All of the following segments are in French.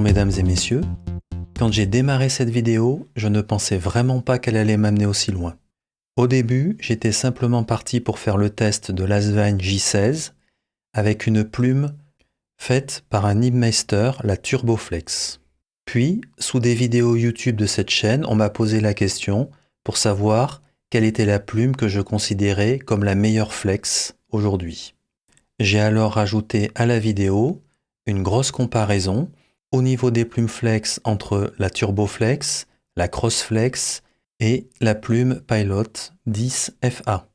mesdames et messieurs. Quand j'ai démarré cette vidéo, je ne pensais vraiment pas qu'elle allait m'amener aussi loin. Au début, j'étais simplement parti pour faire le test de l'Asvine J16 avec une plume faite par un Nibmeister, la Turboflex. Puis, sous des vidéos YouTube de cette chaîne, on m'a posé la question pour savoir quelle était la plume que je considérais comme la meilleure flex aujourd'hui. J'ai alors rajouté à la vidéo une grosse comparaison au niveau des plumes flex entre la Turboflex, la Crossflex et la plume Pilot 10 FA.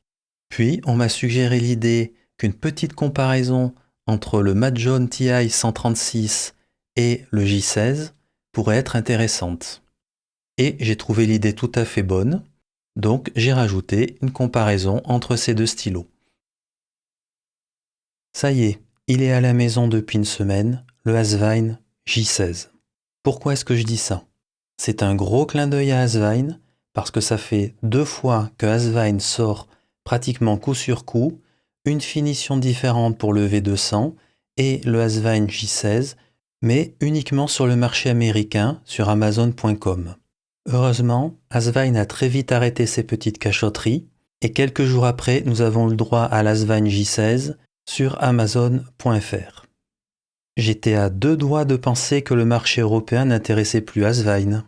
Puis on m'a suggéré l'idée qu'une petite comparaison entre le Madjone TI 136 et le J16 pourrait être intéressante. Et j'ai trouvé l'idée tout à fait bonne, donc j'ai rajouté une comparaison entre ces deux stylos. Ça y est, il est à la maison depuis une semaine, le Asvine J16. Pourquoi est-ce que je dis ça? C'est un gros clin d'œil à Asvine, parce que ça fait 2 fois que Asvine sort pratiquement coup sur coup, une finition différente pour le V200 et le Asvine J16, mais uniquement sur le marché américain, sur Amazon.com. Heureusement, Asvine a très vite arrêté ses petites cachotteries, et quelques jours après, nous avons eu le droit à l'Asvine J16, sur Amazon.fr. J'étais à 2 doigts de penser que le marché européen n'intéressait plus Asvine.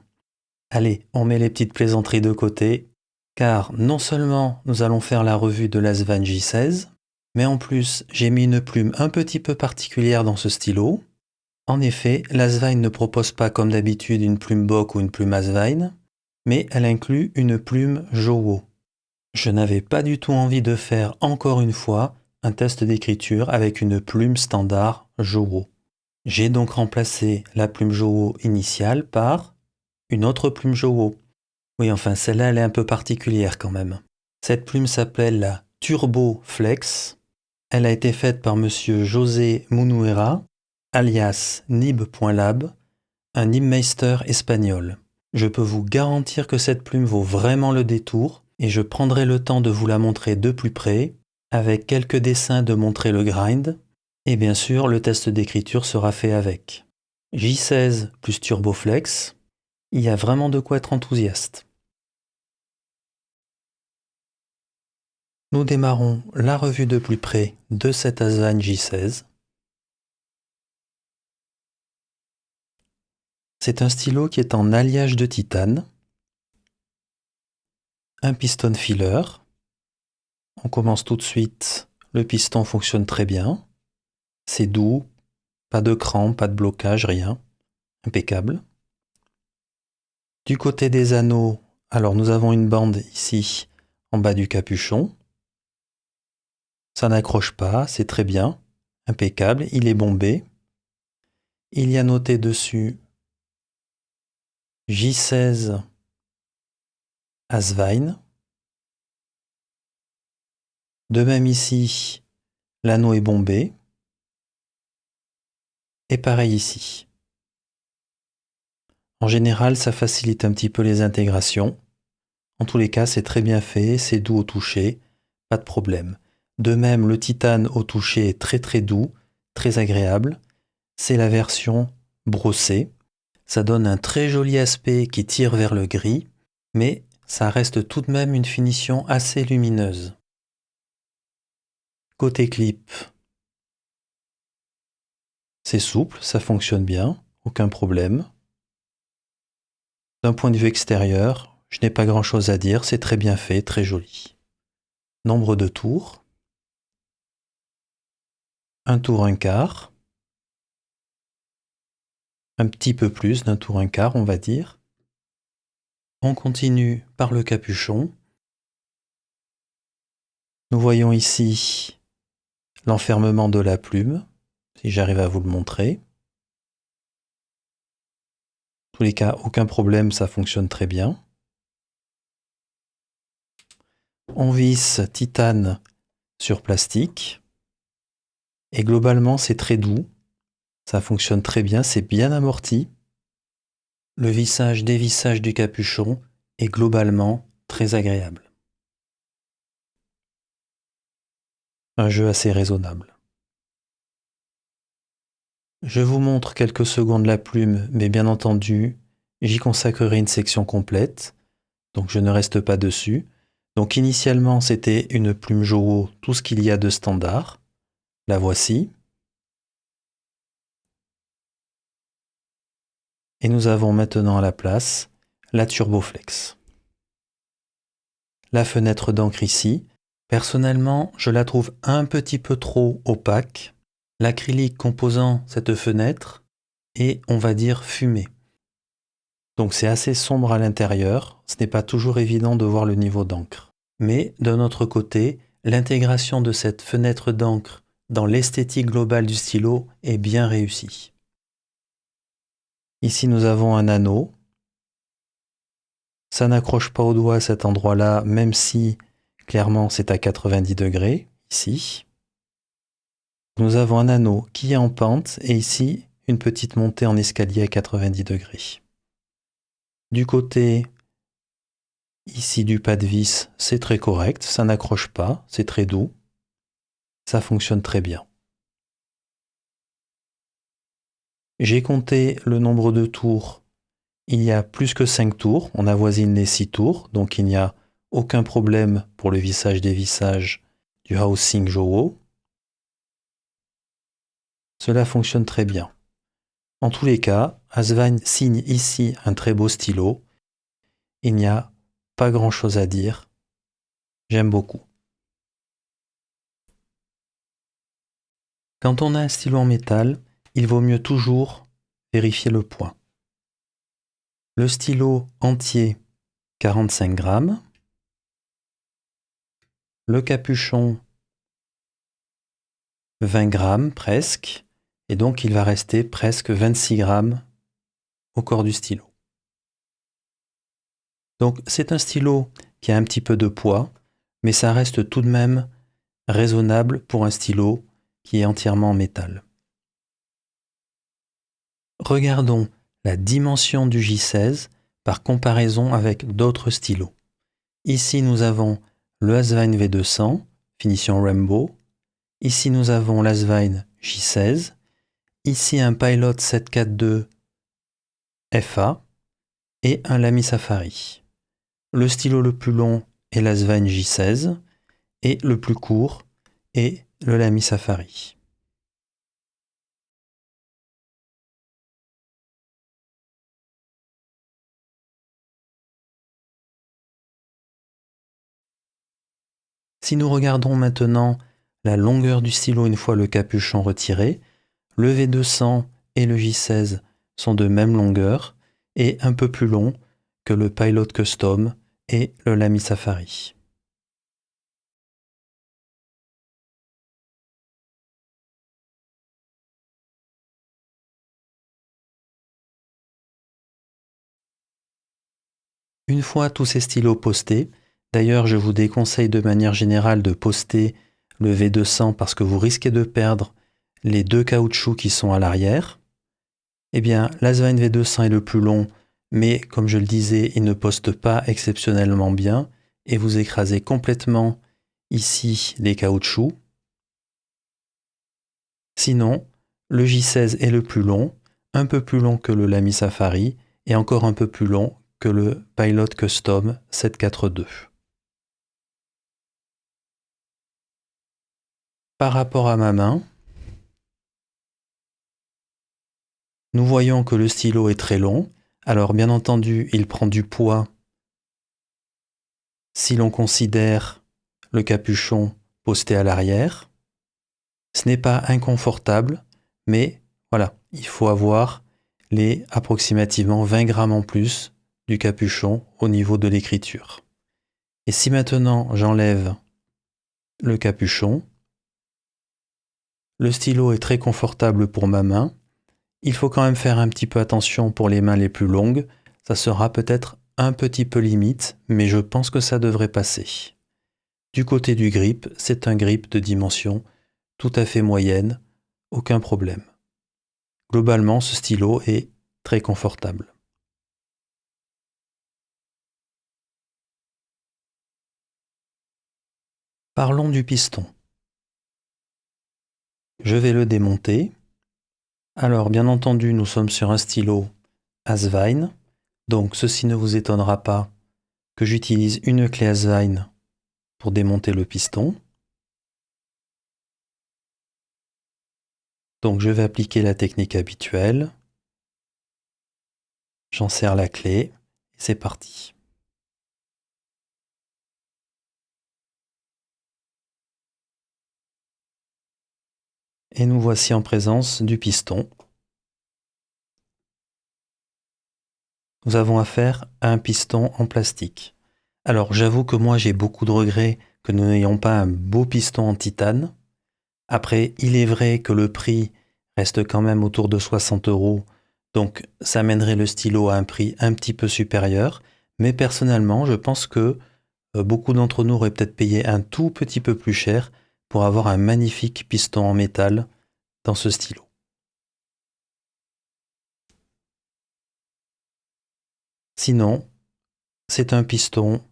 Allez, on met les petites plaisanteries de côté, car non seulement nous allons faire la revue de l'Asvine J16, mais en plus j'ai mis une plume un petit peu particulière dans ce stylo. En effet, l'Asvine ne propose pas comme d'habitude une plume Bock ou une plume Asvine, mais elle inclut une plume Jowo. Je n'avais pas du tout envie de faire encore une fois un test d'écriture avec une plume standard Jowo. J'ai donc remplacé la plume Jowo initiale par une autre plume Jowo. Oui, enfin celle-là elle est un peu particulière quand même. Cette plume s'appelle la Turboflex. Elle a été faite par monsieur José Munuera, alias Nib.lab, un Nibmeister espagnol. Je peux vous garantir que cette plume vaut vraiment le détour et je prendrai le temps de vous la montrer de plus près, avec quelques dessins de montrer le grind, et bien sûr le test d'écriture sera fait avec. J16 plus Turboflex, il y a vraiment de quoi être enthousiaste. Nous démarrons la revue de plus près de cette Asvine J16. C'est un stylo qui est en alliage de titane, un piston filler. On commence tout de suite, le piston fonctionne très bien, c'est doux, pas de crampes, pas de blocage, rien, impeccable. Du côté des anneaux, alors nous avons une bande ici en bas du capuchon. Ça n'accroche pas, c'est très bien, impeccable, il est bombé. Il y a noté dessus J16 Asvine. De même ici, l'anneau est bombé. Et pareil ici. En général, ça facilite un petit peu les intégrations. En tous les cas, c'est très bien fait, c'est doux au toucher, pas de problème. De même, le titane au toucher est très très doux, très agréable. C'est la version brossée. Ça donne un très joli aspect qui tire vers le gris, mais ça reste tout de même une finition assez lumineuse. Côté clip, c'est souple, ça fonctionne bien, aucun problème. D'un point de vue extérieur, je n'ai pas grand-chose à dire, c'est très bien fait, très joli. Nombre de tours, 1 tour 1/4, un petit peu plus d'1 tour 1/4 on va dire. On continue par le capuchon. Nous voyons ici l'enfermement de la plume, si j'arrive à vous le montrer. En tous les cas, aucun problème, ça fonctionne très bien. On visse titane sur plastique. Et globalement, c'est très doux. Ça fonctionne très bien, c'est bien amorti. Le vissage-dévissage du capuchon est globalement très agréable. Un jeu assez raisonnable. Je vous montre quelques secondes la plume, mais bien entendu, j'y consacrerai une section complète, donc je ne reste pas dessus. Donc initialement, c'était une plume Jowo, tout ce qu'il y a de standard. La voici. Et nous avons maintenant à la place la Turboflex. La fenêtre d'encre ici, personnellement, je la trouve un petit peu trop opaque. L'acrylique composant cette fenêtre est, on va dire, fumé. Donc c'est assez sombre à l'intérieur, ce n'est pas toujours évident de voir le niveau d'encre. Mais d'un autre côté, l'intégration de cette fenêtre d'encre dans l'esthétique globale du stylo est bien réussie. Ici nous avons un anneau. Ça n'accroche pas au doigt à cet endroit-là, même si clairement c'est à 90 degrés, ici. Nous avons un anneau qui est en pente et ici une petite montée en escalier à 90 degrés. Du côté ici du pas de vis, c'est très correct, ça n'accroche pas, c'est très doux. Ça fonctionne très bien. J'ai compté le nombre de tours. Il y a plus que 5 tours, on avoisine les 6 tours, donc il n'y a aucun problème pour le vissage-dévissage du housing Jowo. Cela fonctionne très bien. En tous les cas, Asvine signe ici un très beau stylo. Il n'y a pas grand-chose à dire. J'aime beaucoup. Quand on a un stylo en métal, il vaut mieux toujours vérifier le poids. Le stylo entier, 45 grammes. Le capuchon, 20 grammes presque. Et donc il va rester presque 26 grammes au corps du stylo. Donc c'est un stylo qui a un petit peu de poids, mais ça reste tout de même raisonnable pour un stylo qui est entièrement en métal. Regardons la dimension du J16 par comparaison avec d'autres stylos. Ici nous avons le Asvine V200, finition Rainbow. Ici nous avons l'Asvine J16. Ici un Pilot 742 FA et un Lamy Safari. Le stylo le plus long est l'Asvine J16 et le plus court est le Lamy Safari. Si nous regardons maintenant la longueur du stylo une fois le capuchon retiré, le V200 et le J16 sont de même longueur et un peu plus long que le Pilot Custom et le Lamy Safari. Une fois tous ces stylos postés, d'ailleurs je vous déconseille de manière générale de poster le V200 parce que vous risquez de perdre les deux caoutchoucs qui sont à l'arrière. Eh bien, l'Asvine V200 est le plus long, mais comme je le disais, il ne poste pas exceptionnellement bien et vous écrasez complètement ici les caoutchoucs. Sinon, le J16 est le plus long, un peu plus long que le Lamy Safari et encore un peu plus long que le Pilot Custom 742. Par rapport à ma main, nous voyons que le stylo est très long. Alors bien entendu, il prend du poids si l'on considère le capuchon posté à l'arrière. Ce n'est pas inconfortable, mais voilà, il faut avoir les approximativement 20 grammes en plus du capuchon au niveau de l'écriture. Et si maintenant j'enlève le capuchon, le stylo est très confortable pour ma main. Il faut quand même faire un petit peu attention pour les mains les plus longues. Ça sera peut-être un petit peu limite, mais je pense que ça devrait passer. Du côté du grip, c'est un grip de dimension tout à fait moyenne, aucun problème. Globalement, ce stylo est très confortable. Parlons du piston. Je vais le démonter. Alors, bien entendu, nous sommes sur un stylo Asvine, donc ceci ne vous étonnera pas que j'utilise une clé Asvine pour démonter le piston. Donc je vais appliquer la technique habituelle. J'en serre la clé et c'est parti. Et nous voici en présence du piston. Nous avons affaire à un piston en plastique. Alors j'avoue que moi j'ai beaucoup de regrets que nous n'ayons pas un beau piston en titane. Après, il est vrai que le prix reste quand même autour de 60 €, donc ça mènerait le stylo à un prix un petit peu supérieur. Mais personnellement, je pense que beaucoup d'entre nous auraient peut-être payé un tout petit peu plus cher pour avoir un magnifique piston en métal dans ce stylo. Sinon, c'est un piston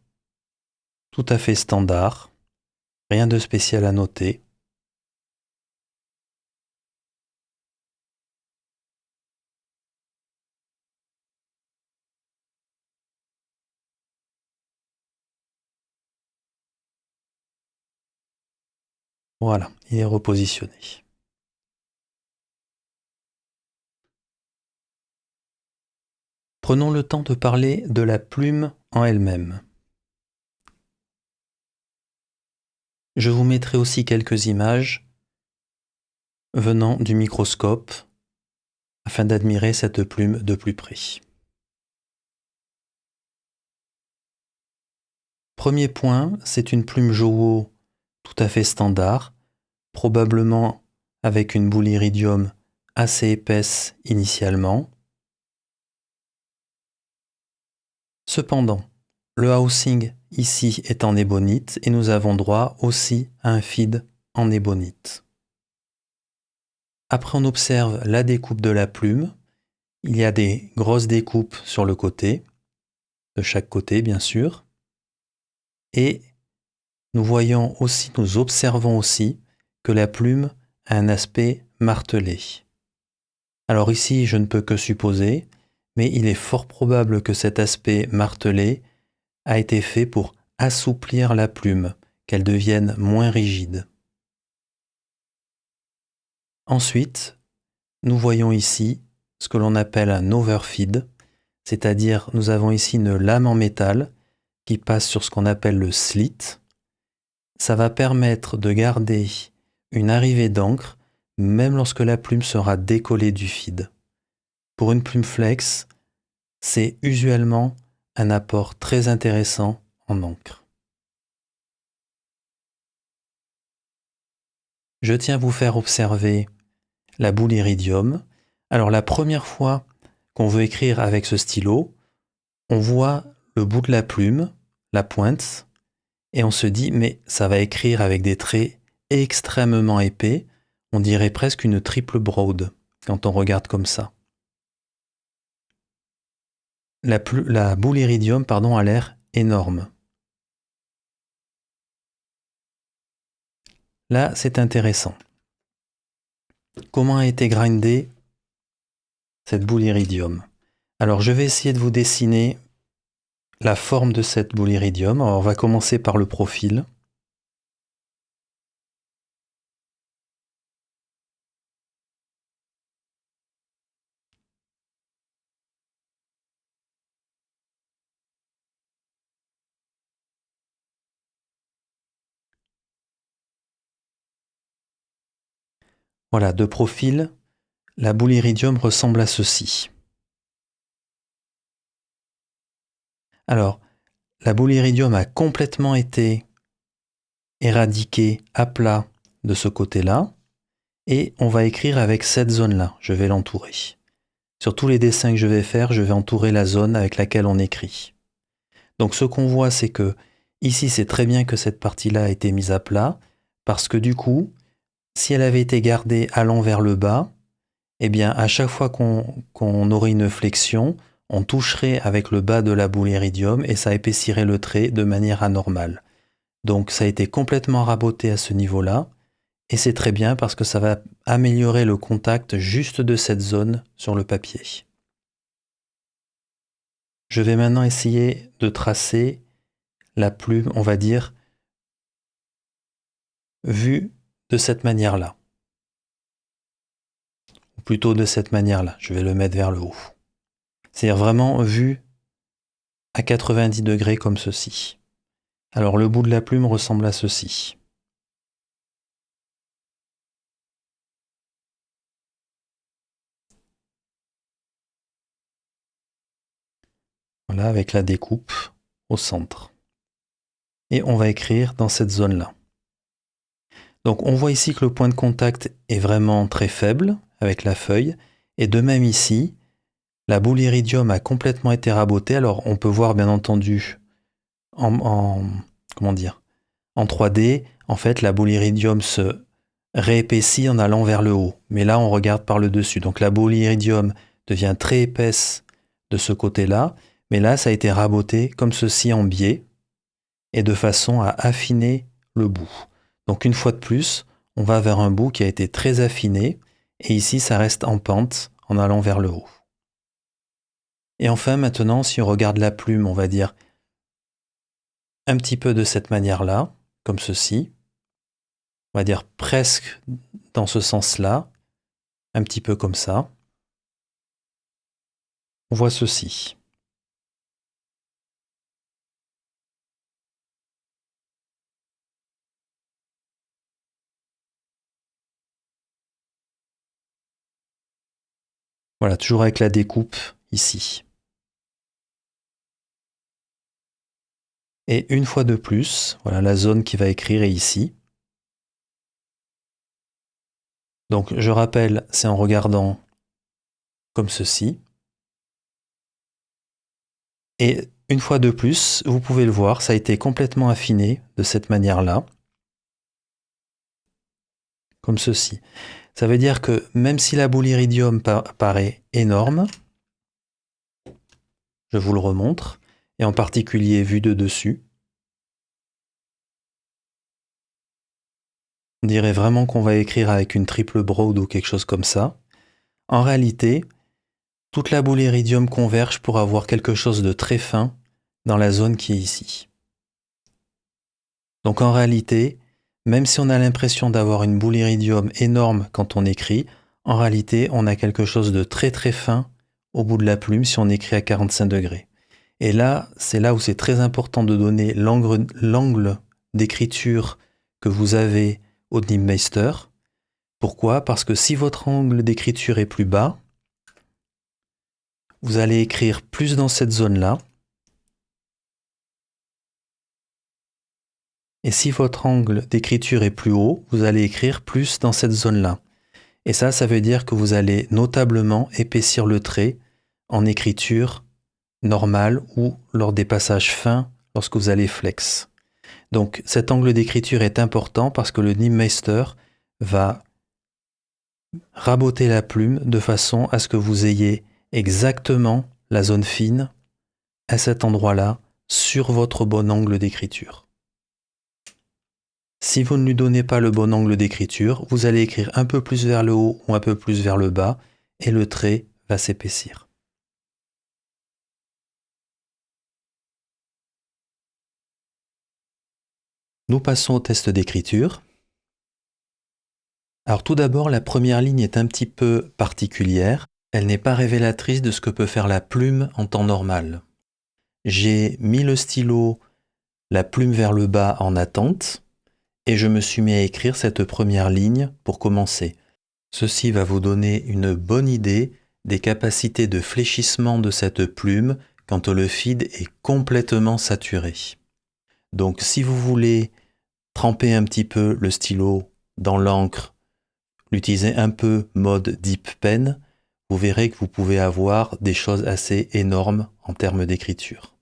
tout à fait standard, rien de spécial à noter. Voilà, il est repositionné. Prenons le temps de parler de la plume en elle-même. Je vous mettrai aussi quelques images venant du microscope afin d'admirer cette plume de plus près. Premier point, c'est une plume Jowo tout à fait standard, probablement avec une boule iridium assez épaisse initialement. Cependant, le housing ici est en ébonite et nous avons droit aussi à un feed en ébonite. Après, on observe la découpe de la plume. Il y a des grosses découpes sur le côté, de chaque côté bien sûr. Et nous observons aussi que la plume a un aspect martelé. Alors ici, je ne peux que supposer, mais il est fort probable que cet aspect martelé a été fait pour assouplir la plume, qu'elle devienne moins rigide. Ensuite, nous voyons ici ce que l'on appelle un overfeed, c'est-à-dire nous avons ici une lame en métal qui passe sur ce qu'on appelle le slit. Ça va permettre de garder une arrivée d'encre même lorsque la plume sera décollée du feed. Pour une plume flex, c'est usuellement un apport très intéressant en encre. Je tiens à vous faire observer la boule iridium. Alors la première fois qu'on veut écrire avec ce stylo, on voit le bout de la plume, la pointe, et on se dit mais ça va écrire avec des traits extrêmement épais, on dirait presque une triple broad quand on regarde comme ça. La boule iridium a l'air énorme. Là, c'est intéressant. Comment a été grindée cette boule iridium? Alors, je vais essayer de vous dessiner la forme de cette boule iridium. Alors, on va commencer par le profil. Voilà, de profil, la boule iridium ressemble à ceci. Alors, la boule iridium a complètement été éradiquée à plat de ce côté-là, et on va écrire avec cette zone-là. Je vais l'entourer. Sur tous les dessins que je vais faire, je vais entourer la zone avec laquelle on écrit. Donc ce qu'on voit, c'est que ici, c'est très bien que cette partie-là a été mise à plat, parce que du coup, si elle avait été gardée allant vers le bas, eh bien, à chaque fois qu'on aurait une flexion, on toucherait avec le bas de la boule iridium et ça épaissirait le trait de manière anormale. Donc ça a été complètement raboté à ce niveau-là, Et c'est très bien parce que ça va améliorer le contact juste de cette zone sur le papier. Je vais maintenant essayer de tracer la plume, on va dire, vue de cette manière-là. Ou plutôt de cette manière-là. Je vais le mettre vers le haut. C'est-à-dire vraiment vue à 90 degrés comme ceci. Alors le bout de la plume ressemble à ceci. Voilà, avec la découpe au centre. Et on va écrire dans cette zone-là. Donc on voit ici que le point de contact est vraiment très faible avec la feuille. Et de même ici, la boule iridium a complètement été rabotée. Alors on peut voir bien entendu comment dire, en 3D, en fait la boule iridium se réépaissit en allant vers le haut. Mais là on regarde par le dessus. Donc la boule iridium devient très épaisse de ce côté-là. Mais là ça a été raboté comme ceci en biais et de façon à affiner le bout. Donc une fois de plus, on va vers un bout qui a été très affiné et ici ça reste en pente en allant vers le haut. Et enfin maintenant, si on regarde la plume, on va dire un petit peu de cette manière-là, comme ceci. On va dire presque dans ce sens-là, un petit peu comme ça. On voit ceci. Voilà, toujours avec la découpe ici. Et une fois de plus, voilà, la zone qui va écrire est ici. Donc je rappelle, c'est en regardant comme ceci. Et une fois de plus, vous pouvez le voir, ça a été complètement affiné de cette manière-là, comme ceci. Ça veut dire que même si la boule iridium paraît énorme, je vous le remontre, et en particulier vue de dessus, on dirait vraiment qu'on va écrire avec une triple broad ou quelque chose comme ça. En réalité, toute la boule iridium converge pour avoir quelque chose de très fin dans la zone qui est ici. Donc en réalité, même si on a l'impression d'avoir une boule iridium énorme quand on écrit, en réalité, on a quelque chose de très très fin au bout de la plume si on écrit à 45 degrés. Et là, c'est là où c'est très important de donner l'angle d'écriture que vous avez au Nibmeister. Pourquoi? Parce que si votre angle d'écriture est plus bas, vous allez écrire plus dans cette zone-là. Et si votre angle d'écriture est plus haut, vous allez écrire plus dans cette zone-là. Et ça veut dire que vous allez notablement épaissir le trait en écriture normale ou lors des passages fins lorsque vous allez flex. Donc cet angle d'écriture est important parce que le Nibmeister va raboter la plume de façon à ce que vous ayez exactement la zone fine à cet endroit-là sur votre bon angle d'écriture. Si vous ne lui donnez pas le bon angle d'écriture, vous allez écrire un peu plus vers le haut ou un peu plus vers le bas et le trait va s'épaissir. Nous passons au test d'écriture. Alors tout d'abord, la première ligne est un petit peu particulière. Elle n'est pas révélatrice de ce que peut faire la plume en temps normal. J'ai mis le stylo, la plume vers le bas en attente, et je me suis mis à écrire cette première ligne pour commencer. Ceci va vous donner une bonne idée des capacités de fléchissement de cette plume quand le feed est complètement saturé. Donc si vous voulez tremper un petit peu le stylo dans l'encre, l'utiliser un peu mode deep pen, vous verrez que vous pouvez avoir des choses assez énormes en termes d'écriture.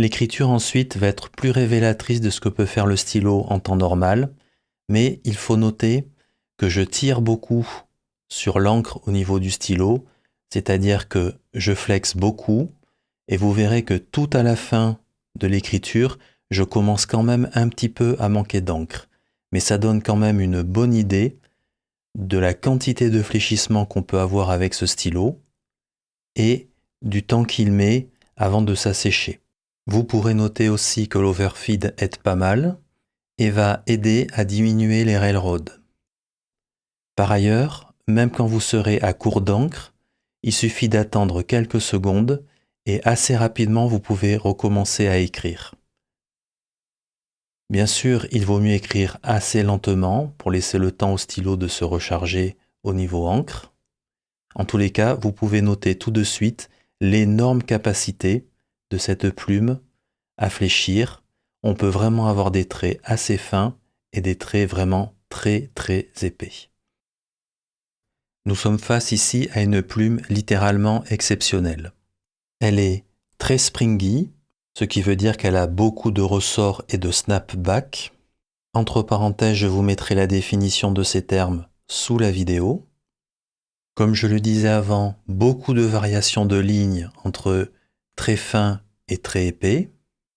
L'écriture ensuite va être plus révélatrice de ce que peut faire le stylo en temps normal, mais il faut noter que je tire beaucoup sur l'encre au niveau du stylo, c'est-à-dire que je flexe beaucoup, et vous verrez que tout à la fin de l'écriture, je commence quand même un petit peu à manquer d'encre. Mais ça donne quand même une bonne idée de la quantité de fléchissement qu'on peut avoir avec ce stylo et du temps qu'il met avant de s'assécher. Vous pourrez noter aussi que l'overfeed aide pas mal et va aider à diminuer les railroads. Par ailleurs, même quand vous serez à court d'encre, il suffit d'attendre quelques secondes et assez rapidement vous pouvez recommencer à écrire. Bien sûr, il vaut mieux écrire assez lentement pour laisser le temps au stylo de se recharger au niveau encre. En tous les cas, vous pouvez noter tout de suite l'énorme capacité de cette plume à fléchir. On peut vraiment avoir des traits assez fins et des traits vraiment très très épais. Nous sommes face ici à une plume littéralement exceptionnelle. Elle est très springy, ce qui veut dire qu'elle a beaucoup de ressorts et de snapback. Entre parenthèses, je vous mettrai la définition de ces termes sous la vidéo. Comme je le disais avant, beaucoup de variations de lignes entre très fin et très épais.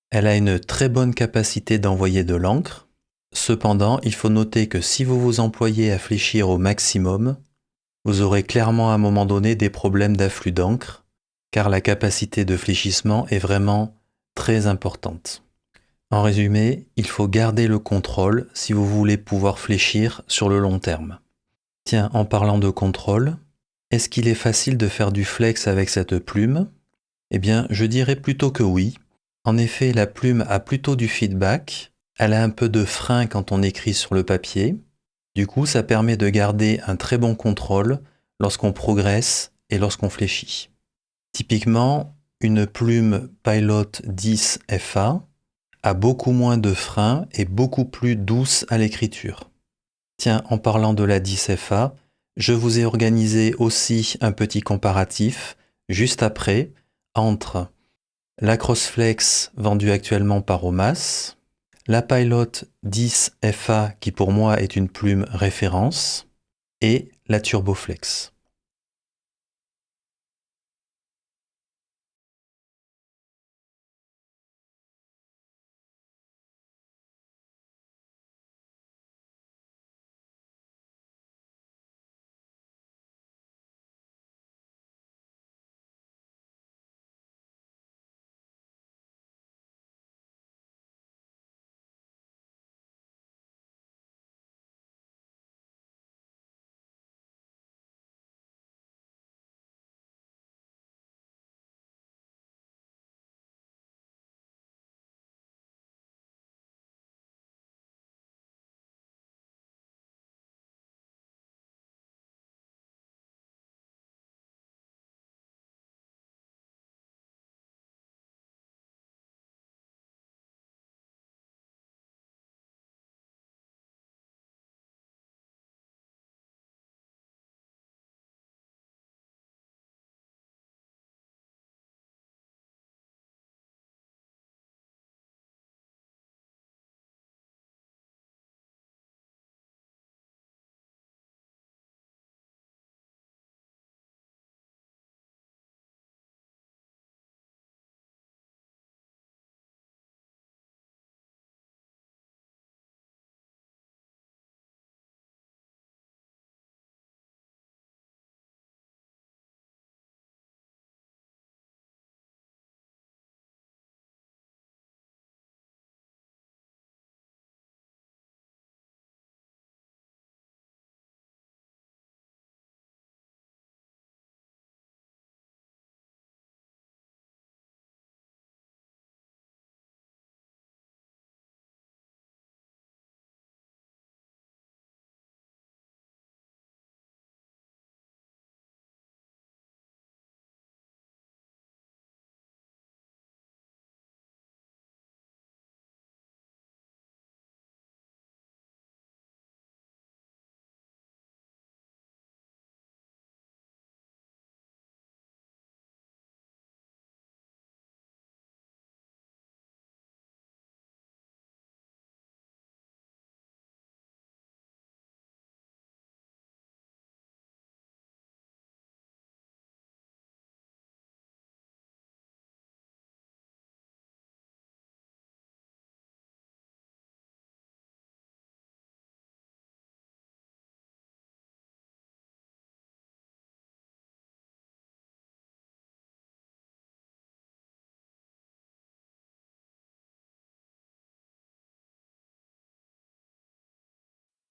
Elle a une très bonne capacité d'envoyer de l'encre. Cependant, il faut noter que si vous vous employez à fléchir au maximum, vous aurez clairement à un moment donné des problèmes d'afflux d'encre, car la capacité de fléchissement est vraiment très importante. En résumé, il faut garder le contrôle si vous voulez pouvoir fléchir sur le long terme. Tiens, en parlant de contrôle, est-ce qu'il est facile de faire du flex avec cette plume? Eh bien, je dirais plutôt que oui. En effet, la plume a plutôt du feedback, elle a un peu de frein quand on écrit sur le papier. Du coup, ça permet de garder un très bon contrôle lorsqu'on progresse et lorsqu'on fléchit. Typiquement, une plume Pilot 10 FA a beaucoup moins de frein et beaucoup plus douce à l'écriture. Tiens, en parlant de la 10 FA, je vous ai organisé aussi un petit comparatif juste après entre la Crossflex vendue actuellement par Omas, la Pilot 10 FA qui pour moi est une plume référence et la Turboflex.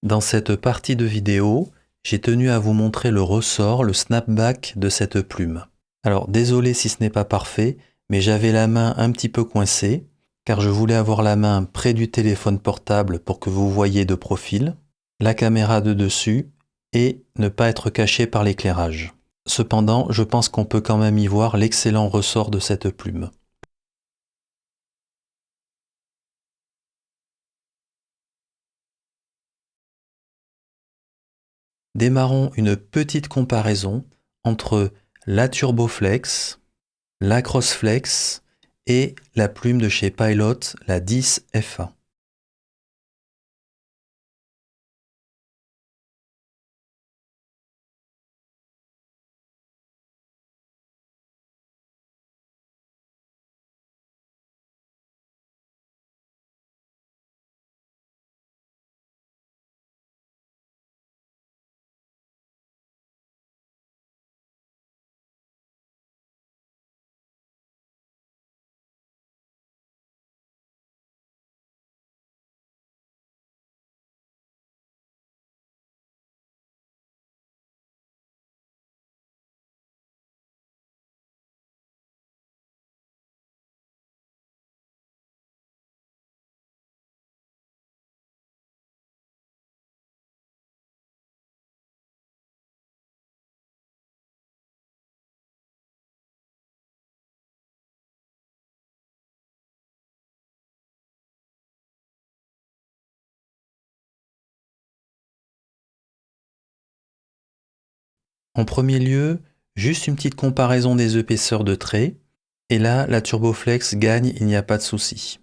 Dans cette partie de vidéo, j'ai tenu à vous montrer le ressort, le snapback de cette plume. Alors désolé si ce n'est pas parfait, mais j'avais la main un petit peu coincée, car je voulais avoir la main près du téléphone portable pour que vous voyiez de profil, la caméra de dessus et ne pas être caché par l'éclairage. Cependant, je pense qu'on peut quand même y voir l'excellent ressort de cette plume. Démarrons une petite comparaison entre la Turboflex, la Crossflex et la plume de chez Pilot, la 10 FA. En premier lieu, juste une petite comparaison des épaisseurs de trait. Et là, la Turboflex gagne, il n'y a pas de souci.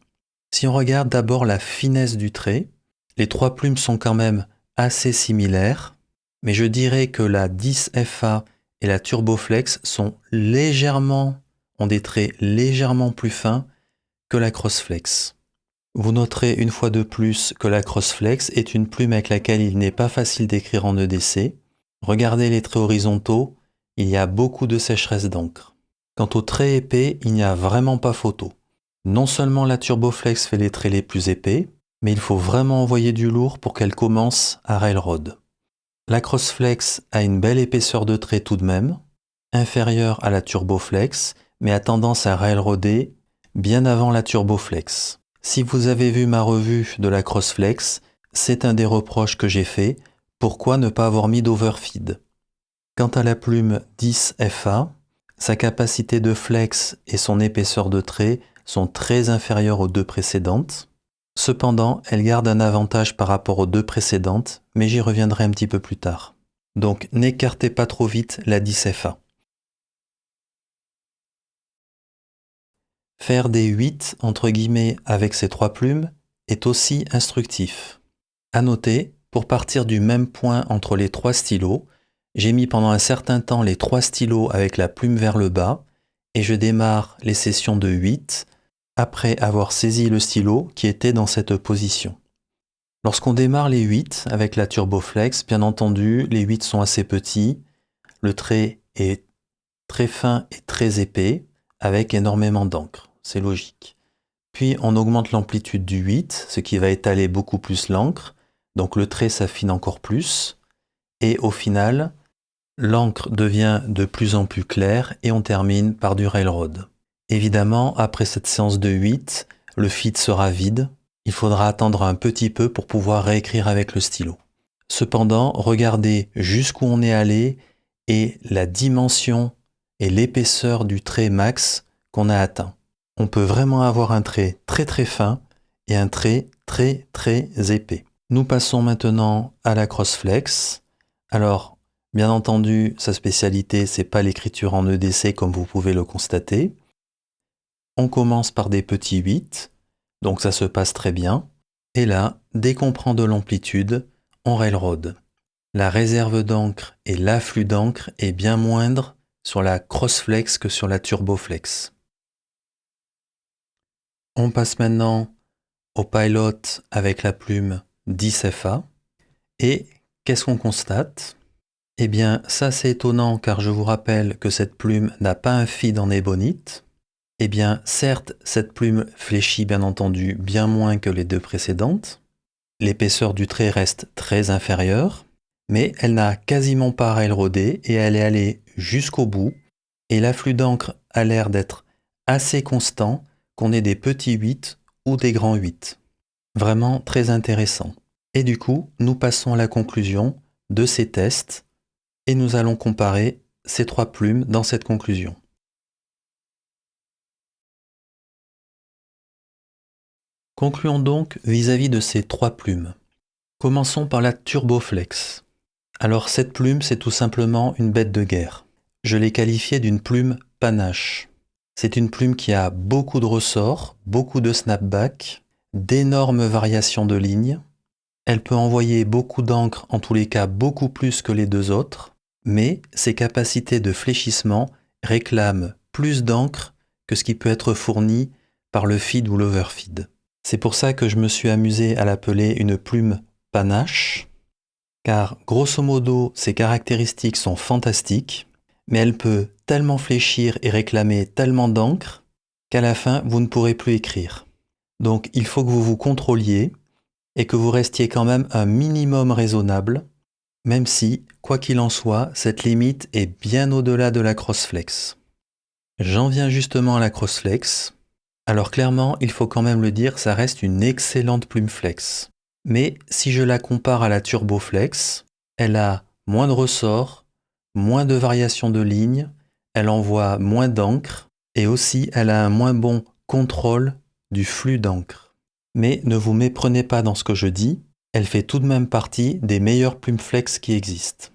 Si on regarde d'abord la finesse du trait, les trois plumes sont quand même assez similaires, mais je dirais que la 10 FA et la Turboflex ont des traits légèrement plus fins que la Crossflex. Vous noterez une fois de plus que la Crossflex est une plume avec laquelle il n'est pas facile d'écrire en EDC. Regardez les traits horizontaux, il y a beaucoup de sécheresse d'encre. Quant aux traits épais, il n'y a vraiment pas photo. Non seulement la Turboflex fait les traits les plus épais, mais il faut vraiment envoyer du lourd pour qu'elle commence à railroad. La Crossflex a une belle épaisseur de trait tout de même, inférieure à la Turboflex, mais a tendance à railroader bien avant la Turboflex. Si vous avez vu ma revue de la Crossflex, c'est un des reproches que j'ai fait. Pourquoi ne pas avoir mis d'overfeed? Quant à la plume 10 FA, sa capacité de flex et son épaisseur de trait sont très inférieures aux deux précédentes. Cependant, elle garde un avantage par rapport aux deux précédentes, mais j'y reviendrai un petit peu plus tard. Donc n'écartez pas trop vite la 10 FA. Faire des 8 entre guillemets avec ces trois plumes est aussi instructif. À noter, pour partir du même point entre les trois stylos, j'ai mis pendant un certain temps les trois stylos avec la plume vers le bas et je démarre les sessions de 8 après avoir saisi le stylo qui était dans cette position. Lorsqu'on démarre les 8 avec la Turboflex, bien entendu, les 8 sont assez petits, le trait est très fin et très épais avec énormément d'encre, c'est logique. Puis on augmente l'amplitude du 8, ce qui va étaler beaucoup plus l'encre, donc le trait s'affine encore plus, et au final, l'encre devient de plus en plus claire et on termine par du railroad. Évidemment, après cette séance de 8, le feed sera vide, il faudra attendre un petit peu pour pouvoir réécrire avec le stylo. Cependant, regardez jusqu'où on est allé et la dimension et l'épaisseur du trait max qu'on a atteint. On peut vraiment avoir un trait très très fin et un trait très très épais. Nous passons maintenant à la Crossflex. Alors, bien entendu, sa spécialité, c'est pas l'écriture en EDC comme vous pouvez le constater. On commence par des petits 8, donc ça se passe très bien. Et là, dès qu'on prend de l'amplitude, on railroad. La réserve d'encre et l'afflux d'encre est bien moindre sur la Crossflex que sur la Turboflex. On passe maintenant au Pilot avec la plume 10 FA. Et qu'est-ce qu'on constate? Eh bien, ça c'est étonnant car je vous rappelle que cette plume n'a pas un feed en ébonite. Eh bien, certes, cette plume fléchit bien entendu bien moins que les deux précédentes, l'épaisseur du trait reste très inférieure, mais elle n'a quasiment pas railrodé et elle est allée jusqu'au bout. Et l'afflux d'encre a l'air d'être assez constant, qu'on ait des petits 8 ou des grands 8. Vraiment très intéressant. Et du coup, nous passons à la conclusion de ces tests et nous allons comparer ces 3 plumes dans cette conclusion. Concluons donc vis-à-vis de ces 3 plumes. Commençons par la Turboflex. Alors cette plume, c'est tout simplement une bête de guerre. Je l'ai qualifiée d'une plume panache. C'est une plume qui a beaucoup de ressorts, beaucoup de snapback, d'énormes variations de lignes. Elle peut envoyer beaucoup d'encre, en tous les cas beaucoup plus que les 2 autres, mais ses capacités de fléchissement réclament plus d'encre que ce qui peut être fourni par le feed ou l'overfeed. C'est pour ça que je me suis amusé à l'appeler une plume panache, car grosso modo ses caractéristiques sont fantastiques, mais elle peut tellement fléchir et réclamer tellement d'encre qu'à la fin vous ne pourrez plus écrire. Donc il faut que vous vous contrôliez et que vous restiez quand même un minimum raisonnable, même si, quoi qu'il en soit, cette limite est bien au-delà de la Crossflex. J'en viens justement à la Crossflex. Alors clairement, il faut quand même le dire, ça reste une excellente plume flex. Mais si je la compare à la Turboflex, elle a moins de ressorts, moins de variations de lignes, elle envoie moins d'encre et aussi elle a un moins bon contrôle du flux d'encre. Mais ne vous méprenez pas dans ce que je dis, elle fait tout de même partie des meilleures plumes flex qui existent.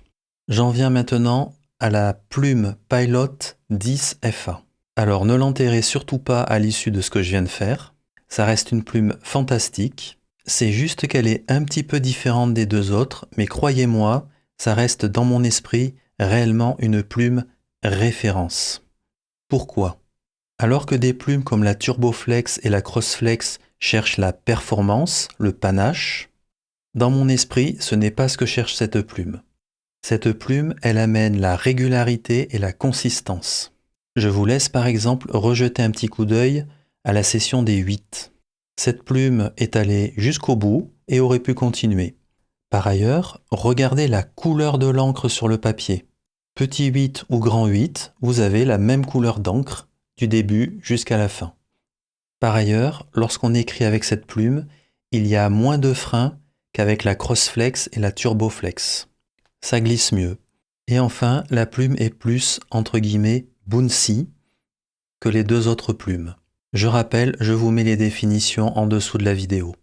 J'en viens maintenant à la plume Pilot 10 FA. Alors ne l'enterrez surtout pas à l'issue de ce que je viens de faire, ça reste une plume fantastique, c'est juste qu'elle est un petit peu différente des 2 autres, mais croyez-moi, ça reste dans mon esprit réellement une plume référence. Pourquoi ? Alors que des plumes comme la Turboflex et la Crossflex cherchent la performance, le panache, dans mon esprit, ce n'est pas ce que cherche cette plume. Cette plume, elle amène la régularité et la consistance. Je vous laisse par exemple rejeter un petit coup d'œil à la session des 8. Cette plume est allée jusqu'au bout et aurait pu continuer. Par ailleurs, regardez la couleur de l'encre sur le papier. Petit 8 ou grand 8, vous avez la même couleur d'encre du début jusqu'à la fin. Par ailleurs, lorsqu'on écrit avec cette plume, il y a moins de frein qu'avec la Crossflex et la Turboflex. Ça glisse mieux. Et enfin, la plume est plus, entre guillemets, bouncy que les 2 autres plumes. Je rappelle, je vous mets les définitions en dessous de la vidéo.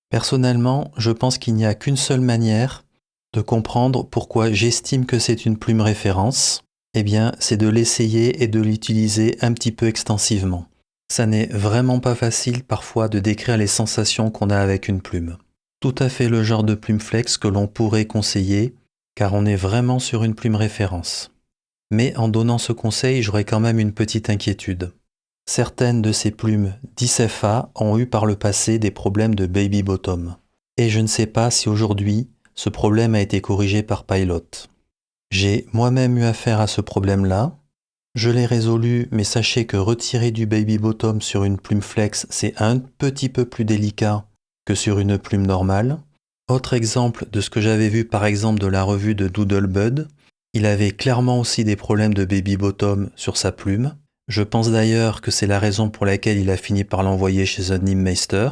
Personnellement, je pense qu'il n'y a qu'une seule manière de comprendre pourquoi j'estime que c'est une plume référence. Eh bien, c'est de l'essayer et de l'utiliser un petit peu extensivement. Ça n'est vraiment pas facile parfois de décrire les sensations qu'on a avec une plume. Tout à fait le genre de plume flex que l'on pourrait conseiller, car on est vraiment sur une plume référence. Mais en donnant ce conseil, j'aurais quand même une petite inquiétude. Certaines de ces plumes 10 FA ont eu par le passé des problèmes de baby bottom. Et je ne sais pas si aujourd'hui, ce problème a été corrigé par Pilot. J'ai moi-même eu affaire à ce problème-là. Je l'ai résolu, mais sachez que retirer du baby bottom sur une plume flex, c'est un petit peu plus délicat que sur une plume normale. Autre exemple de ce que j'avais vu par exemple de la revue de Doodlebud, il avait clairement aussi des problèmes de baby bottom sur sa plume. Je pense d'ailleurs que c'est la raison pour laquelle il a fini par l'envoyer chez un Meister.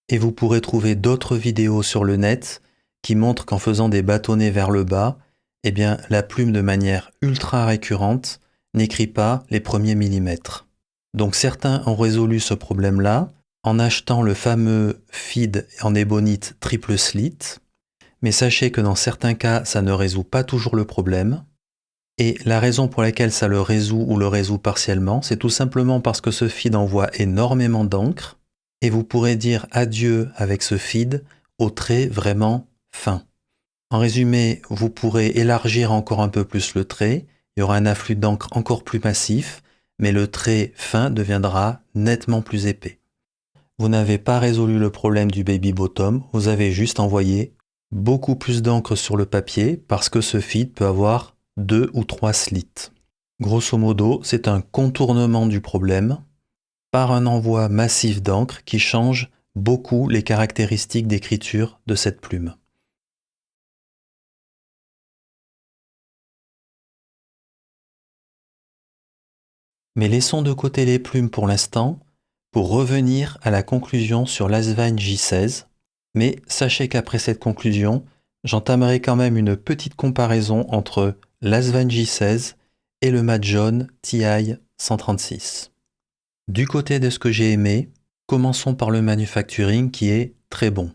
Et vous pourrez trouver d'autres vidéos sur le net qui montrent qu'en faisant des bâtonnets vers le bas, eh bien la plume de manière ultra récurrente n'écrit pas les premiers millimètres. Donc certains ont résolu ce problème-là en achetant le fameux feed en ébonite triple slit, mais sachez que dans certains cas, ça ne résout pas toujours le problème. Et la raison pour laquelle ça le résout ou le résout partiellement, c'est tout simplement parce que ce feed envoie énormément d'encre et vous pourrez dire adieu avec ce feed aux traits vraiment fins. En résumé, vous pourrez élargir encore un peu plus le trait, il y aura un afflux d'encre encore plus massif, mais le trait fin deviendra nettement plus épais. Vous n'avez pas résolu le problème du baby bottom, vous avez juste envoyé beaucoup plus d'encre sur le papier parce que ce feed peut avoir 2 ou 3 slits. Grosso modo, c'est un contournement du problème par un envoi massif d'encre qui change beaucoup les caractéristiques d'écriture de cette plume. Mais laissons de côté les plumes pour l'instant, pour revenir à la conclusion sur l'Asvine J16. Mais sachez qu'après cette conclusion, j'entamerai quand même une petite comparaison entre l'Asvine J16 et le Madjon TI 136. Du côté de ce que j'ai aimé, commençons par le manufacturing qui est très bon.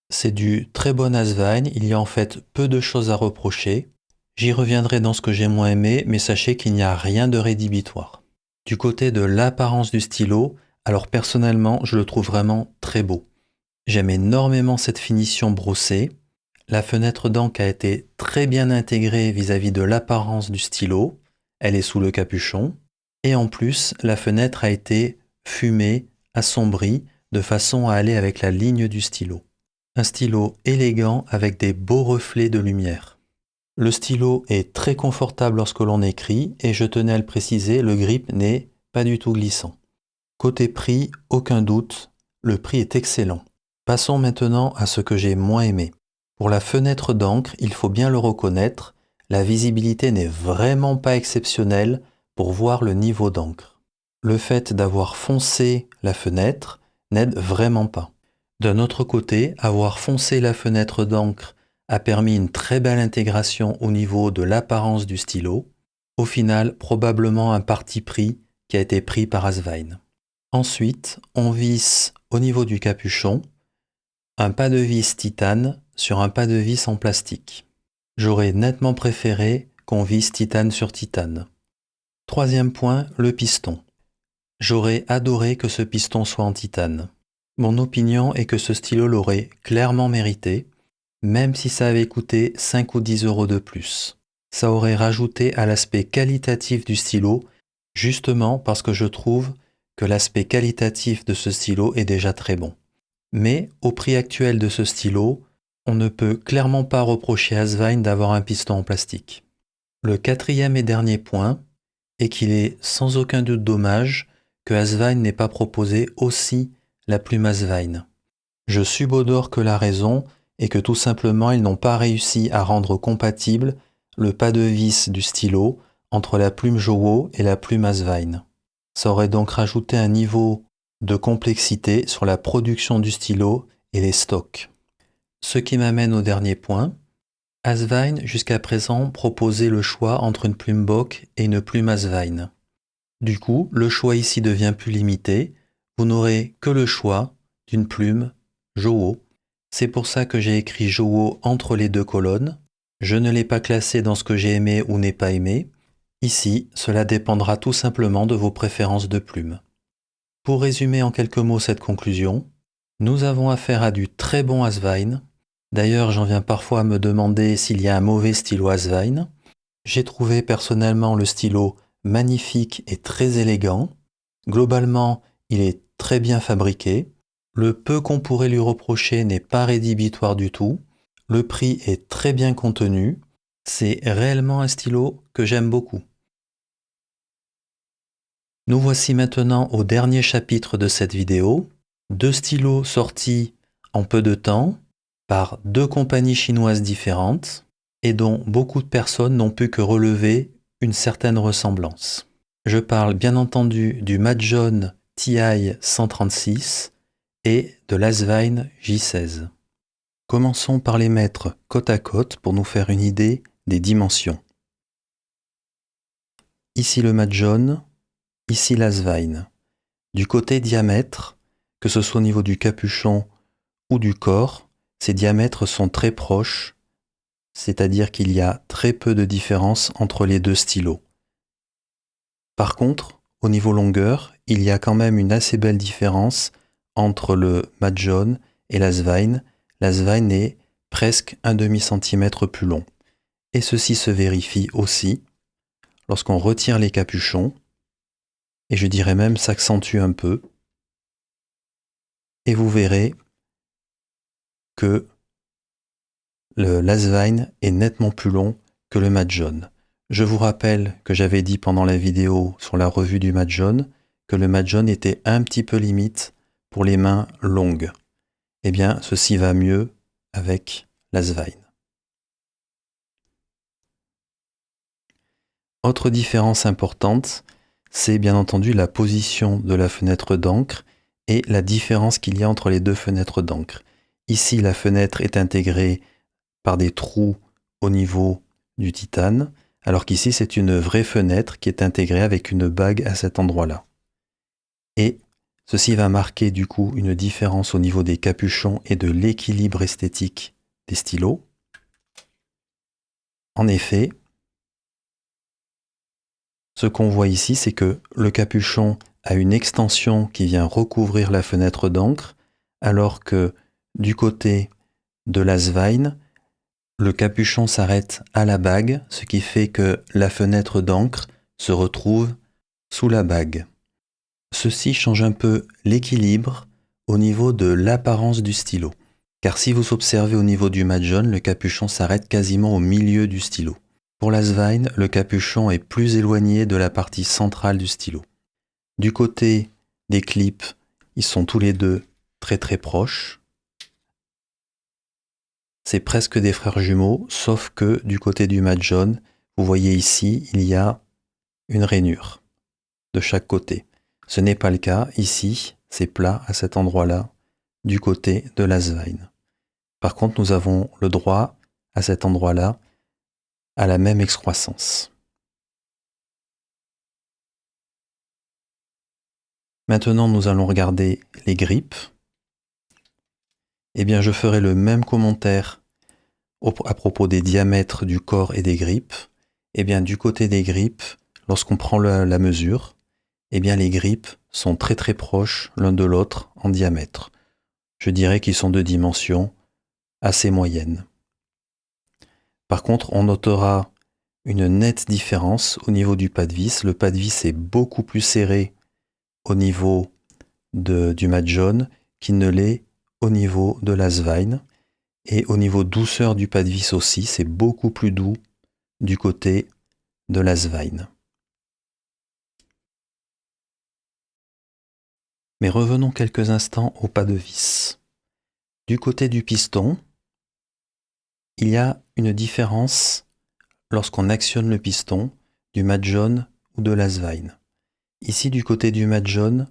C'est du très bon Asvine, il y a en fait peu de choses à reprocher. J'y reviendrai dans ce que j'ai moins aimé, mais sachez qu'il n'y a rien de rédhibitoire. Du côté de l'apparence du stylo, alors personnellement, je le trouve vraiment très beau. J'aime énormément cette finition brossée. La fenêtre d'encre a été très bien intégrée vis-à-vis de l'apparence du stylo. Elle est sous le capuchon. Et en plus, la fenêtre a été fumée, assombrie, de façon à aller avec la ligne du stylo. Un stylo élégant avec des beaux reflets de lumière. Le stylo est très confortable lorsque l'on écrit et je tenais à le préciser, le grip n'est pas du tout glissant. Côté prix, aucun doute, le prix est excellent. Passons maintenant à ce que j'ai moins aimé. Pour la fenêtre d'encre, il faut bien le reconnaître, la visibilité n'est vraiment pas exceptionnelle pour voir le niveau d'encre. Le fait d'avoir foncé la fenêtre n'aide vraiment pas. D'un autre côté, avoir foncé la fenêtre d'encre a permis une très belle intégration au niveau de l'apparence du stylo. Au final, probablement un parti pris qui a été pris par Asvine. Ensuite, on visse au niveau du capuchon un pas de vis titane sur un pas de vis en plastique. J'aurais nettement préféré qu'on visse titane sur titane. Troisième point, le piston. J'aurais adoré que ce piston soit en titane. Mon opinion est que ce stylo l'aurait clairement mérité, même si ça avait coûté 5 ou 10 € de plus. Ça aurait rajouté à l'aspect qualitatif du stylo, justement parce que je trouve que l'aspect qualitatif de ce stylo est déjà très bon. Mais au prix actuel de ce stylo, on ne peut clairement pas reprocher à Asvine d'avoir un piston en plastique. Le quatrième et dernier point est qu'il est sans aucun doute dommage que Asvine n'ait pas proposé aussi la plume Asvine. Je subodore que la raison est que tout simplement ils n'ont pas réussi à rendre compatible le pas de vis du stylo entre la plume Jowo et la plume Asvine. Ça aurait donc rajouté un niveau de complexité sur la production du stylo et les stocks. Ce qui m'amène au dernier point. Asvine, jusqu'à présent, proposait le choix entre une plume Bock et une plume Asvine. Du coup, le choix ici devient plus limité. Vous n'aurez que le choix d'une plume Jowo. C'est pour ça que j'ai écrit Jowo entre les deux colonnes. Je ne l'ai pas classé dans ce que j'ai aimé ou n'ai pas aimé. Ici, cela dépendra tout simplement de vos préférences de plumes. Pour résumer en quelques mots cette conclusion, nous avons affaire à du très bon Asvine. D'ailleurs, j'en viens parfois à me demander s'il y a un mauvais stylo Asvine. J'ai trouvé personnellement le stylo magnifique et très élégant. Globalement, il est très bien fabriqué. Le peu qu'on pourrait lui reprocher n'est pas rédhibitoire du tout. Le prix est très bien contenu. C'est réellement un stylo que j'aime beaucoup. Nous voici maintenant au dernier chapitre de cette vidéo. 2 stylos sortis en peu de temps par 2 compagnies chinoises différentes et dont beaucoup de personnes n'ont pu que relever une certaine ressemblance. Je parle bien entendu du Madjon TI 136 et de l'Asvine J16. Commençons par les mettre côte à côte pour nous faire une idée des dimensions. Ici le Madjon, ici l'Asvine. Du côté diamètre, que ce soit au niveau du capuchon ou du corps, ces diamètres sont très proches, c'est-à-dire qu'il y a très peu de différence entre les deux stylos. Par contre, au niveau longueur, il y a quand même une assez belle différence entre le Madjon et l'Asvine. L'Asvine est presque un demi-centimètre plus long. Et ceci se vérifie aussi lorsqu'on retire les capuchons, et je dirais même s'accentue un peu, et vous verrez que l'Asvine est nettement plus long que le Madjon. Je vous rappelle que j'avais dit pendant la vidéo sur la revue du Madjon que le Madjon était un petit peu limite pour les mains longues. eh bien, ceci va mieux avec l'Asvine. Autre différence importante, c'est bien entendu la position de la fenêtre d'encre et la différence qu'il y a entre les deux fenêtres d'encre. Ici, la fenêtre est intégrée par des trous au niveau du titane, alors qu'ici, c'est une vraie fenêtre qui est intégrée avec une bague à cet endroit-là. Et ceci va marquer du coup une différence au niveau des capuchons et de l'équilibre esthétique des stylos. En effet, ce qu'on voit ici, c'est que le capuchon a une extension qui vient recouvrir la fenêtre d'encre, alors que du côté de l'Asvine, le capuchon s'arrête à la bague, ce qui fait que la fenêtre d'encre se retrouve sous la bague. Ceci change un peu l'équilibre au niveau de l'apparence du stylo. Car si vous observez au niveau du Majohn, le capuchon s'arrête quasiment au milieu du stylo. Pour l'Asvine, le capuchon est plus éloigné de la partie centrale du stylo. Du côté des clips, ils sont tous les deux très très proches. C'est presque des frères jumeaux, sauf que du côté du Majohn, vous voyez ici, il y a une rainure de chaque côté. Ce n'est pas le cas ici, c'est plat à cet endroit-là, du côté de l'Asvine. Par contre, nous avons le droit, à cet endroit-là, à la même excroissance. Maintenant, nous allons regarder les grippes. Eh bien, je ferai le même commentaire à propos des diamètres du corps et des grippes. Eh bien, du côté des grippes, lorsqu'on prend la mesure, eh bien, les grippes sont très très proches l'un de l'autre en diamètre. Je dirais qu'ils sont de dimensions assez moyennes. Par contre, on notera une nette différence au niveau du pas de vis. Le pas de vis est beaucoup plus serré au niveau du Majohn qu'il ne l'est au niveau de l'Asvine. Et au niveau douceur du pas de vis aussi, c'est beaucoup plus doux du côté de l'Asvine. Mais revenons quelques instants au pas de vis. Du côté du piston, il y a une différence lorsqu'on actionne le piston du Majohn ou de l'Asvine. Ici, du côté du Majohn,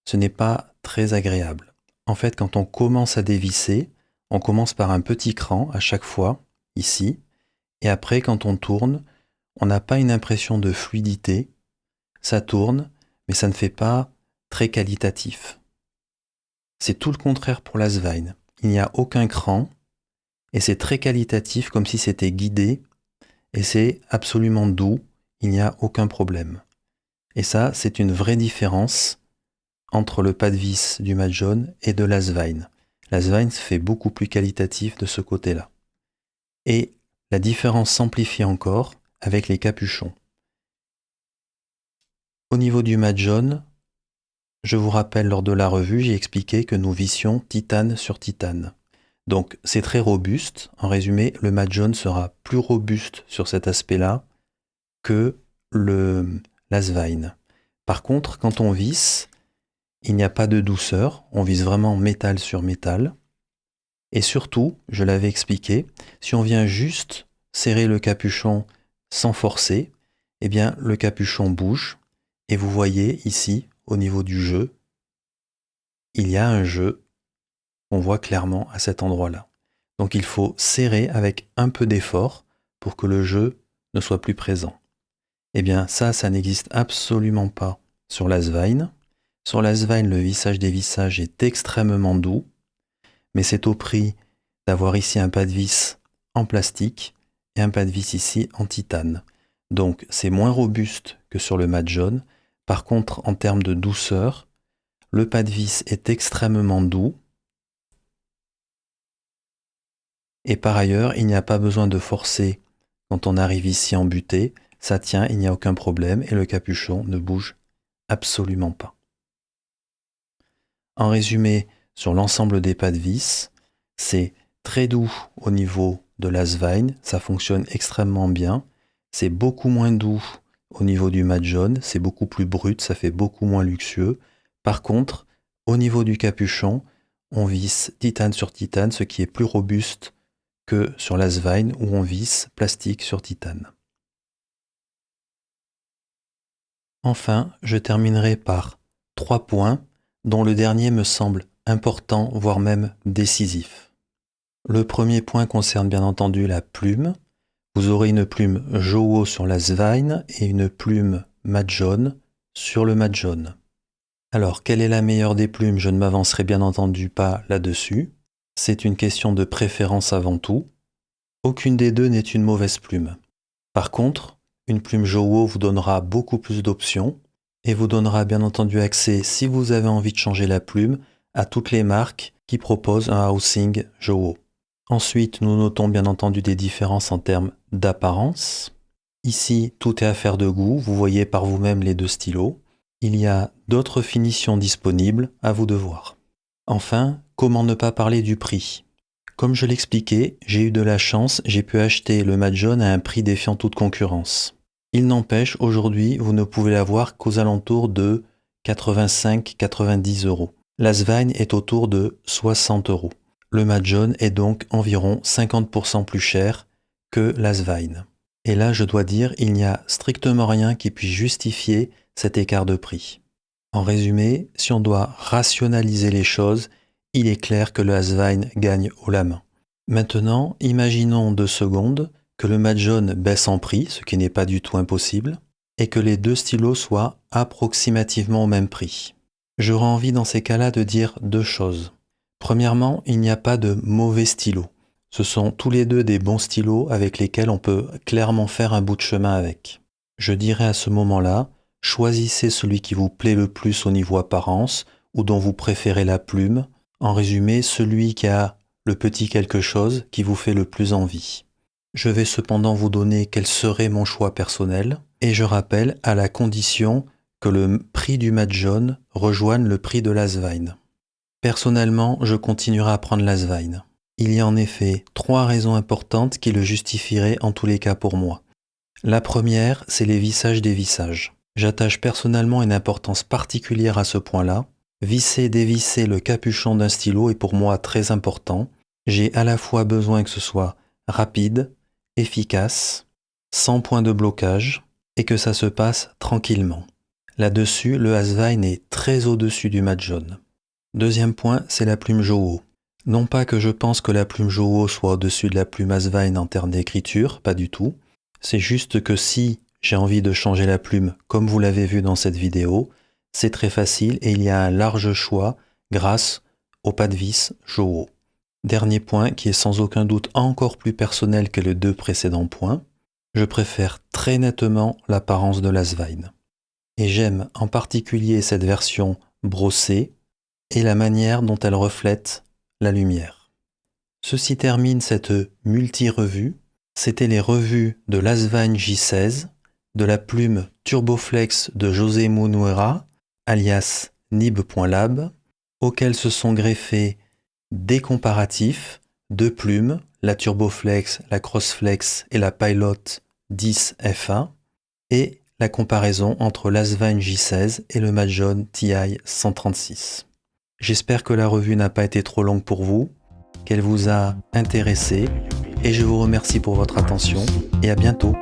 ce n'est pas très agréable. En fait, quand on commence à dévisser, on commence par un petit cran à chaque fois, ici, et après, quand on tourne, on n'a pas une impression de fluidité. Ça tourne, mais ça ne fait pas très qualitatif. C'est tout le contraire pour l'Asvine. Il n'y a aucun cran, et c'est très qualitatif, comme si c'était guidé, et c'est absolument doux, il n'y a aucun problème. Et ça, c'est une vraie différence entre le pas de vis du Majohn et de l'Asvine. L'Asvine se fait beaucoup plus qualitatif de ce côté-là. Et la différence s'amplifie encore avec les capuchons. Au niveau du Majohn, je vous rappelle, lors de la revue, j'ai expliqué que nous vissions titane sur titane. Donc c'est très robuste. En résumé, le Majohn sera plus robuste sur cet aspect-là que l'Asvine. Par contre, quand on visse, il n'y a pas de douceur, on vise vraiment métal sur métal. Et surtout, je l'avais expliqué, si on vient juste serrer le capuchon sans forcer, eh bien le capuchon bouge. Et vous voyez ici, au niveau du jeu, il y a un jeu qu'on voit clairement à cet endroit-là. Donc il faut serrer avec un peu d'effort pour que le jeu ne soit plus présent. Eh bien ça n'existe absolument pas sur l'Asvine. Sur l'Asvine, le vissage des vissages est extrêmement doux, mais c'est au prix d'avoir ici un pas de vis en plastique et un pas de vis ici en titane. Donc c'est moins robuste que sur le Majohn. Par contre, en termes de douceur, le pas de vis est extrêmement doux. Et par ailleurs, il n'y a pas besoin de forcer quand on arrive ici en butée. Ça tient, il n'y a aucun problème et le capuchon ne bouge absolument pas. En résumé, sur l'ensemble des pas de vis, c'est très doux au niveau de l'Asvine, ça fonctionne extrêmement bien. C'est beaucoup moins doux au niveau du Majohn, c'est beaucoup plus brut, ça fait beaucoup moins luxueux. Par contre, au niveau du capuchon, on visse titane sur titane, ce qui est plus robuste que sur l'Asvine où on visse plastique sur titane. Enfin, je terminerai par 3 points dont le dernier me semble important, voire même décisif. Le premier point concerne bien entendu la plume. Vous aurez une plume Jowo sur l'Asvine et une plume Mahjong sur le Mahjong. Alors, quelle est la meilleure des plumes? Je ne m'avancerai bien entendu pas là-dessus. C'est une question de préférence avant tout. Aucune des deux n'est une mauvaise plume. Par contre, une plume Jowo vous donnera beaucoup plus d'options et vous donnera bien entendu accès, si vous avez envie de changer la plume, à toutes les marques qui proposent un housing Jowo. Ensuite, nous notons bien entendu des différences en termes d'apparence. Ici, tout est affaire de goût, vous voyez par vous-même les deux stylos. Il y a d'autres finitions disponibles, à vous de voir. Enfin, comment ne pas parler du prix? Comme je l'expliquais, j'ai eu de la chance, j'ai pu acheter le Mahjong à un prix défiant toute concurrence. Il n'empêche, aujourd'hui, vous ne pouvez l'avoir qu'aux alentours de 85-90 €. L'Asvine est autour de 60 €. Le Mahjong est donc environ 50% plus cher que l'Asvine. Et là, je dois dire, il n'y a strictement rien qui puisse justifier cet écart de prix. En résumé, si on doit rationaliser les choses, il est clair que le Asvine gagne haut la main. Maintenant, imaginons 2 secondes que le Mahjong baisse en prix, ce qui n'est pas du tout impossible, et que les deux stylos soient approximativement au même prix. J'aurais envie dans ces cas-là de dire 2 choses. Premièrement, il n'y a pas de mauvais stylos. Ce sont tous les deux des bons stylos avec lesquels on peut clairement faire un bout de chemin avec. Je dirais à ce moment-là, choisissez celui qui vous plaît le plus au niveau apparence ou dont vous préférez la plume. En résumé, celui qui a le petit quelque chose qui vous fait le plus envie. Je vais cependant vous donner quel serait mon choix personnel et je rappelle à la condition que le prix du Mahjong rejoigne le prix de l'Asvine. Personnellement, je continuerai à prendre l'Asvine. Il y a en effet 3 raisons importantes qui le justifieraient en tous les cas pour moi. La première, c'est les vissages des vissages. J'attache personnellement une importance particulière à ce point-là. Visser et dévisser le capuchon d'un stylo est pour moi très important. J'ai à la fois besoin que ce soit rapide, efficace, sans point de blocage et que ça se passe tranquillement. Là-dessus, le Asvine est très au-dessus du Mahjong. Deuxième point, c'est la plume Jowo. Non pas que je pense que la plume Jowo soit au-dessus de la plume Asvine en termes d'écriture, pas du tout. C'est juste que si j'ai envie de changer la plume, comme vous l'avez vu dans cette vidéo, c'est très facile et il y a un large choix grâce au pas de vis Jowo. Dernier point qui est sans aucun doute encore plus personnel que les 2 précédents points, je préfère très nettement l'apparence de l'Asvine. Et j'aime en particulier cette version brossée et la manière dont elle reflète la lumière. Ceci termine cette multi-revue. C'était les revues de l'Asvine J16, de la plume Turboflex de José Munuera, alias Nib.lab, auxquels se sont greffés des comparatifs de plumes, la Turboflex, la Crossflex et la Pilot 10 F1, et la comparaison entre l'Asvine J16 et le Mahjong TI 136. J'espère que la revue n'a pas été trop longue pour vous, qu'elle vous a intéressé, et je vous remercie pour votre attention, et à bientôt.